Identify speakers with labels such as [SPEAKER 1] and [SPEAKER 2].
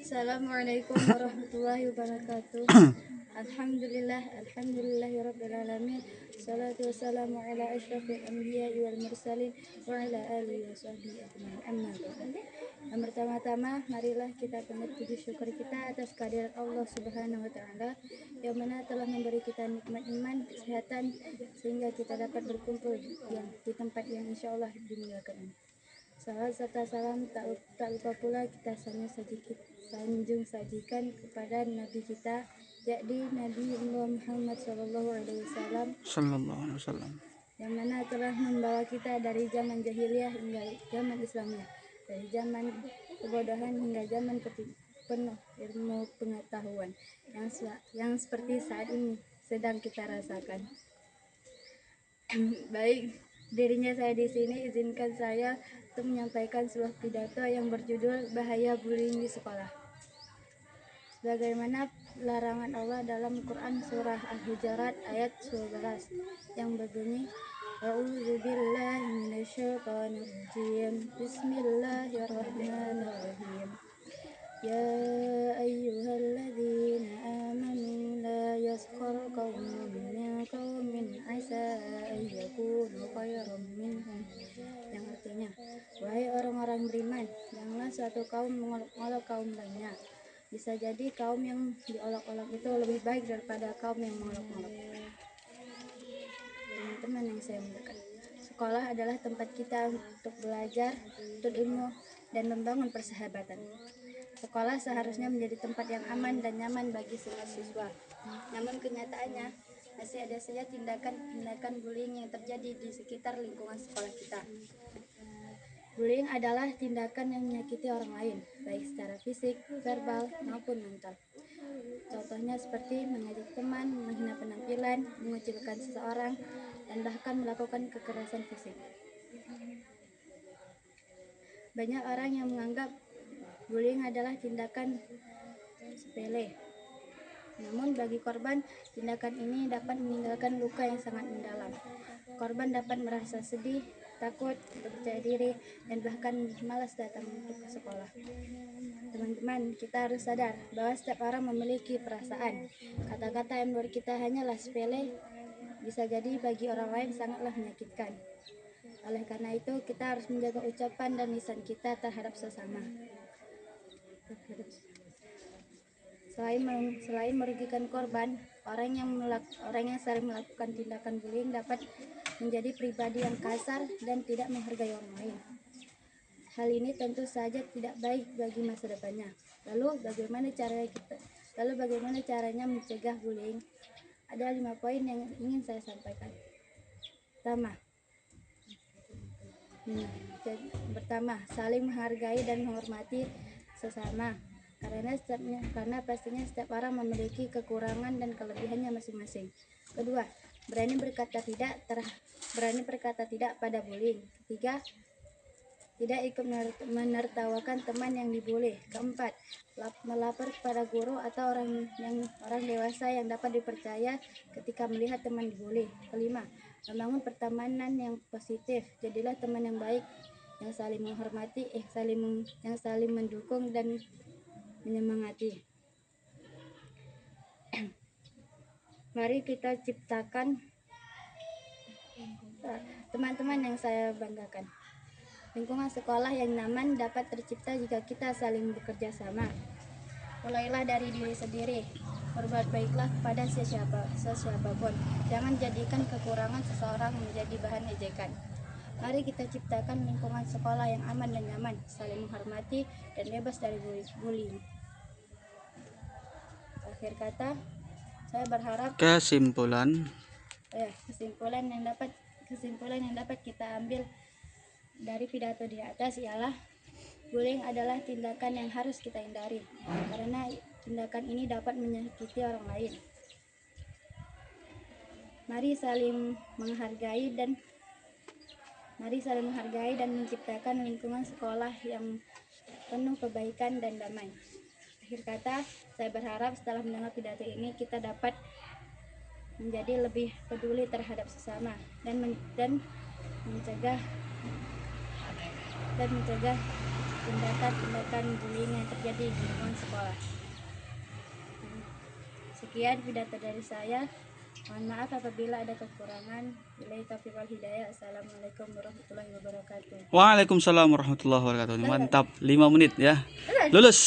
[SPEAKER 1] Assalamualaikum warahmatullahi wabarakatuh. Alhamdulillahirabbil alamin. Salatu wassalamu ala asyrafil anbiya'i wal mursalin wa ala alihi washabbihi ajmain. Amma ba'd. Yang pertama-tama, marilah kita panjat puji syukur kita atas kehadiran Allah Subhanahu wa taala yang mana telah memberi kita nikmat iman, kesehatan sehingga kita dapat berkumpul di tempat yang insyaallah dimuliakan ini. Salam serta salam tak lupa pula kita sanjung sajikan kepada Nabi kita, yakni Nabi Muhammad SAW, yang mana telah membawa kita dari zaman jahiliyah hingga zaman Islamiyah, dari zaman kebodohan hingga zaman penuh ilmu pengetahuan yang seperti saat ini sedang kita rasakan. Baik, dirinya saya di sini, izinkan saya untuk menyampaikan sebuah pidato yang berjudul Bahaya Bullying di Sekolah. Sebagaimana larangan Allah dalam Quran surah Al-Hujurat ayat 11 yang berbunyi, A'udzubillahi minasyaitonirrajim. Bismillahirrahmanirrahim. Ya ayyuhalladzina amanu la yaskhar qaumun min qaumin asa ayyakunu khairan minhum, yang artinya, wahai orang-orang beriman, janganlah suatu kaum mengolok-olok kaum lainnya. Bisa jadi kaum yang diolok-olok itu lebih baik daripada kaum yang mengolok-olok. Teman-teman yang saya muliakan, sekolah adalah tempat kita untuk belajar, untuk ilmu, dan membangun persahabatan. Sekolah seharusnya menjadi tempat yang aman dan nyaman bagi semua siswa. Namun kenyataannya masih ada saja tindakan bullying yang terjadi di sekitar lingkungan sekolah kita. Bullying adalah tindakan yang menyakiti orang lain, baik secara fisik, verbal, maupun mental. Contohnya seperti mengejek teman, menghina penampilan, mengucilkan seseorang, dan bahkan melakukan kekerasan fisik. Banyak orang yang menganggap bullying adalah tindakan sepele. Namun bagi korban, tindakan ini dapat meninggalkan luka yang sangat mendalam. Korban dapat merasa sedih, takut, tidak percaya diri, dan bahkan malas datang untuk ke sekolah. Teman-teman, kita harus sadar bahwa setiap orang memiliki perasaan. Kata-kata yang menurut kita hanyalah sepele, bisa jadi bagi orang lain sangatlah menyakitkan. Oleh karena itu, kita harus menjaga ucapan dan lisan kita terhadap sesama. Selain merugikan korban, orang yang sering melakukan tindakan bullying dapat menjadi pribadi yang kasar dan tidak menghargai orang lain. Hal ini tentu saja tidak baik bagi masa depannya. Lalu bagaimana caranya mencegah bullying? Ada 5 poin yang ingin saya sampaikan. Pertama, saling menghargai dan menghormati sesama. Karena pastinya setiap orang memiliki kekurangan dan kelebihannya masing-masing. Kedua, berani berkata tidak pada bullying. Ketiga, tidak ikut menertawakan teman yang dibully. Keempat, melapor kepada guru atau orang dewasa yang dapat dipercaya ketika melihat teman dibully. Kelima, membangun pertemanan yang positif. Jadilah teman yang baik, yang saling menghormati, yang saling mendukung dan menyemangati. Mari kita ciptakan, teman-teman yang saya banggakan, lingkungan sekolah yang nyaman dapat tercipta jika kita saling bekerja sama. Mulailah dari diri sendiri. Berbuat baiklah kepada siapapun. Jangan jadikan kekurangan seseorang menjadi bahan ejekan. Mari kita ciptakan lingkungan sekolah yang aman dan nyaman, saling menghormati, dan bebas dari bullying. Akhir kata, saya berharap kesimpulan yang dapat kita ambil dari pidato di atas ialah bullying adalah tindakan yang harus kita hindari, karena tindakan ini dapat menyakiti orang lain. Mari saling menghargai dan menciptakan lingkungan sekolah yang penuh kebaikan dan damai. Akhir kata, saya berharap setelah mendengar pidato ini kita dapat menjadi lebih peduli terhadap sesama dan mencegah tindakan-tindakan bullying yang terjadi di lingkungan sekolah. Sekian pidato dari saya. Mohon maaf apabila ada kekurangan. Billahi taufiq wal hidayah. Assalamualaikum warahmatullahi wabarakatuh.
[SPEAKER 2] Waalaikumsalam warahmatullahi wabarakatuh. Mantap, 5 menit ya. Lulus.